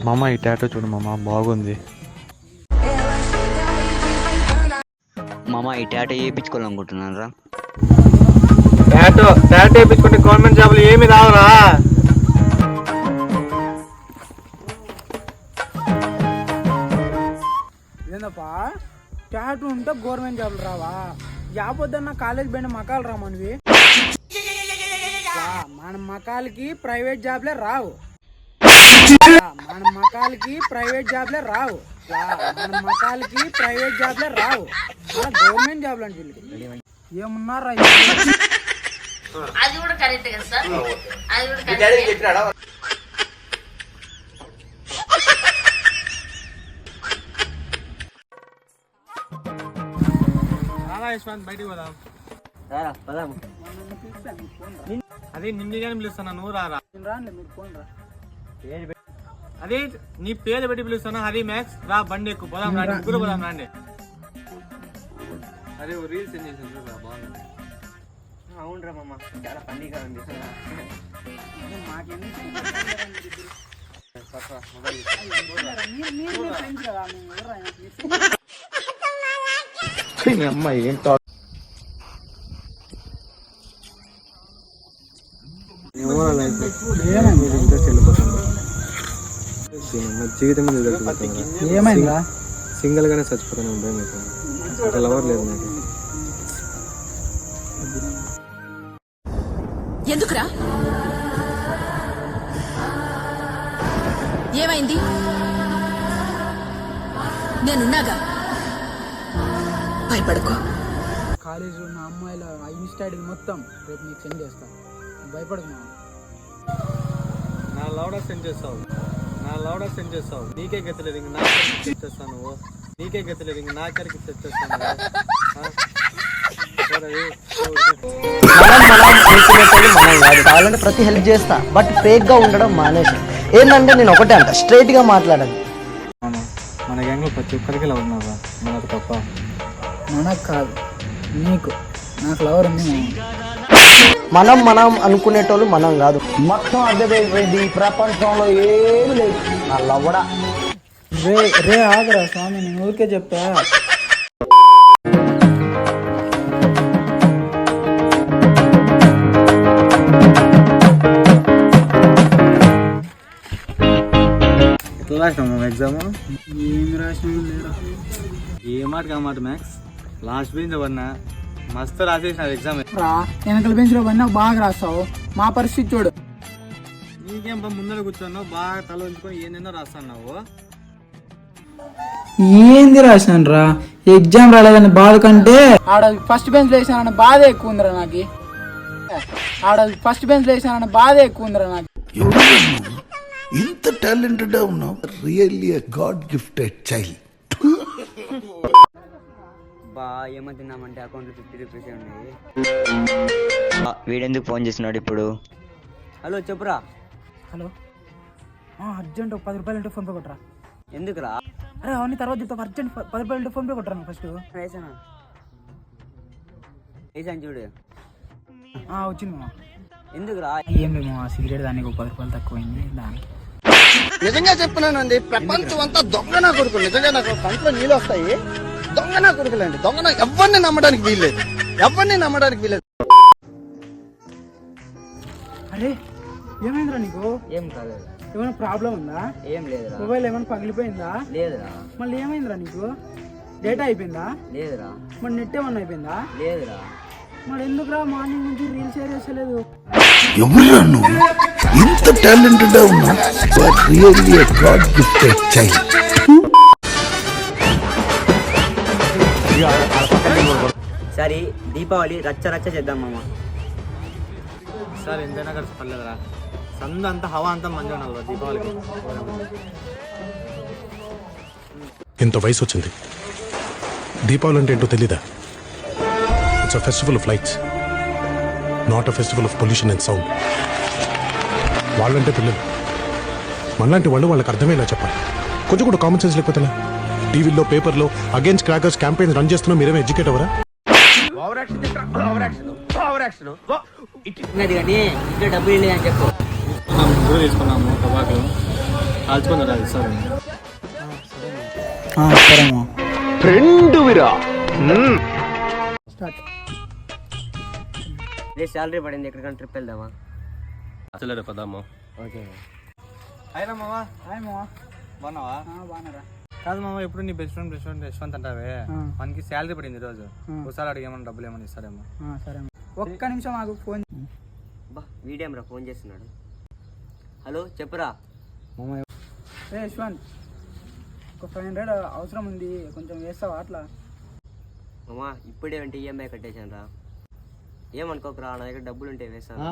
మామ ఈ టాటూ చూడు మామ, బాగుంది. మామ ఈ టాటూ వేయించుకోవాలనుకుంటున్నాను రా. టాటూ వేయించుకుంటే గవర్నమెంట్ జాబులు ఏమి రావురా. ఏందప్పా టాటూ ఉంటే గవర్నమెంట్ జాబులు రావా? యాపొద్దన్న కాలేజ్ పోయిన మకాలు రా మనవి. మన మకాలకి ప్రైవేట్ జాబ్లే రావు. మన మకాలకి ప్రైవేట్ జాబ్లే రావు. మన మకాలకి ప్రైవేట్ జాబ్లే రావు. గవర్నమెంట్ జాబ్లు అంటే ఏమున్నారా? అది కూడా కరెక్ట్ కదా సార్, అది కూడా కరెక్ట్. బయటికి పోదాం. అదే నిన్ను పిలుస్తున్నా, నువ్వు రారా. అదే నీ పేరు పెట్టి పిలుస్తున్నా. హరి మ్యాక్స్ రా, బండి ఎక్కువ పోదాం రండి, ముగ్గురు పోదాం రండి. అదే రీల్స్ ఏం చేసింది బాగుంది. అవునరా మామ, చాలా ఫన్నీగా ఉంది. అమ్మాయి ఏం జీవితం ఏమైందా? సింగిల్ గానే చచ్చిపోతాను, భయం అవుతుంది. అసలు ఎవరు లేదు నాకు. ఎందుకురా? ఏమైంది? నేనున్నాగా, భయపడుకో. కాలేజీలో ఉన్న అమ్మాయిల ఇన్స్టా ఐడి మొత్తం రేపు నీకు సెండ్ చేస్తా, భయపడకు. నా లౌడా సెండ్ చేస్తావు, నా లౌడా సెండ్ చేస్తావు. నీకే గతిలేదు ఇంక నా కరికి సెట్ చేస్తాను. నువ్వు నీకే గతిలేదు ఇంక నా కరికి సెట్ చేస్తాను. కావాలంటే ప్రతి హెల్ప్ చేస్తా, బట్ ఫేక్ గా ఉండడం మానేసి. ఏంటంటే నేను ఒకటే అంట, స్ట్రైట్ గా మాట్లాడాలి. మన గ్యాంగ్ లో ప్రతి ఒక్కరికి లవ్ ఉన్నావా? మనకు తప్ప. మనకు కాదు, నీకు. నాకు లవర్ ఉంది. మనం అనుకునేటోళ్ళు మనం కాదు. మొత్తం అర్థమైపోయింది. ఈ ప్రపంచంలో ఏమి లేదు. నా లవ్వడా రే ఆగరా స్వామి, నేను ఊరికే చెప్పా. ఎట్లా రాసినాము ఎగ్జామ్? ఏం రాసిన లేదా? ఏ మాట కామాట మ్యాథ్స్ లాస్ట్ బెంచ్ అవన్నా మస్తు రాసేసిన ఎగ్జామ్. వెనకల బెంచ్ లో పడినా బాగా రాస్తావు. మా పరిస్థితి చూడు. నీకేం ముందర కూర్చున్నావు, బాగా తల ఉంచుకొని ఏందేందో రాస్తున్నావు. ఏంది రాసినాను రా? ఎగ్జామ్ రాలేదని బాధ కంటే ఆడ ఫస్ట్ బెంచ్ లో వేసానని బాధ ఎక్కువ ఉందిరా నాకు. ఆడ ఫస్ట్ బెంచ్ లో వేసానని బాధ ఎక్కువ ఉందిరా నాకు. ఇంత టాలెంటెడ్ ఉన్నావు. Really a God gifted child. బా ఏమంటున్నామంటే అకౌంట్లో 50 రూపీస్ ఉన్నాయి. వీడెందుకు ఫోన్ చేస్తున్నాడు ఇప్పుడు? హలో చెప్పురా. హలో, అర్జెంట్ 10 రూపాయలు అంటే ఫోన్ పే కొట్టరా. ఎందుకురా? అరే అవన్నీ తర్వాత చెప్తా. అర్జెంట్ 10 రూపాయలు అంటే ఫోన్ పే కొట్టరా ఫస్ట్. వేసాను చూడు. వచ్చింది మా. ఎందుకురా? ఏం లేదు మా, సిగరెట్ దానికి 10 రూపాయలు తక్కువైంది దానికి. నిజంగా చెప్తున్నానండి, ప్రపంచం అంతా దొంగ నా కొడుకులు. నిజంగా నాకు కంట్లో నీళ్ళు వస్తాయి. దొంగ నా కొడుకులండి, దొంగ. ఎవరిని నమ్మడానికి వీల్లేదు, ఎవరిని నమ్మడానికి వీల్లేదు. అరే ఏమైందిరా నీకు? ఏం కాలేదు. ఏమైనా ప్రాబ్లం ఉందా? ఏం లేదురా. మొబైల్ ఏమైనా పగిలిపోయిందా? లేదురా. మళ్ళీ ఏమైందిరా నీకు? డేటా అయిపోయిందా? లేదురా. మరి నెట్ ఏమన్నా అయిపోయిందా? లేదురా. మరి ఎందుకురా మార్నింగ్ నుంచి రీల్ షేర్ చేస్తలేదు? ఎవరురా నువ్వు? ఇంత టాలెంటెడ్ ఉన్నావు. But really a God gifted child. సరే దీపావళి రచ్చ రచ్చ చేద్దాం మామ. సార్ ఎంతైనా ఖర్చు పర్లేదురా. సంద అంతా హవా అంతా మంచిగా ఉండాలి దీపావళికి. ఇంత వయసు వచ్చింది, దీపావళి అంటే ఏంటో తెలీదా? It's a festival of lights, not a festival of pollution and sound. వాళ్ళంటే పిల్లలు, మనలాంటి వాళ్ళు వాళ్ళకి అర్థమయ్యేలా చెప్పాలి. కొంచెం కూడా కామన్ సెన్స్ లేకపోతే టీవీలో పేపర్లో అగేన్స్ట్ క్రాకర్స్ క్యాంపెయిన్ రన్ చేస్తున్నా మీరేమో ఎడ్యుకేట్ అవరా? కానీ ఇంట్లో డబ్బులు లేదని చెప్పు. ముగ్గురు తీసుకున్నాము టబాకులు కాల్చుకుందా సార్ సరేమా స్టార్ట్. శాలరీ పడింది, ఎక్కడికైనా ట్రిప్ వెళ్దామా? అసలు పదాము. ఓకే. అయినా మామా హాయ్ మావా. బాగున్నావా? బాగున్నారా? కాదు మామ, ఎప్పుడు నీ బెస్ట్ ఫ్రెండ్ యశ్వంత్ అంటావే, మనకి శాలరీ పడింది ఈరోజు. ఒకసారి అడిగి ఏమన్నా డబ్బులు ఏమన్నా ఇస్తారేమో. సరే ఒక్క నిమిషం ఆగు, ఫోన్. బా వీడియో ఫోన్ చేస్తున్నాడు. హలో చెప్పురా. ఏ యశ్వంత్, ఒక 500 అవసరం ఉంది, కొంచెం వేస్తావా అట్లా? మామా ఇప్పుడే అంటే ఈఎంఐ కట్టేశాను రా, ఏమనుకోకరా, నా దగ్గర డబ్బులు ఉంటే వేస్తాను.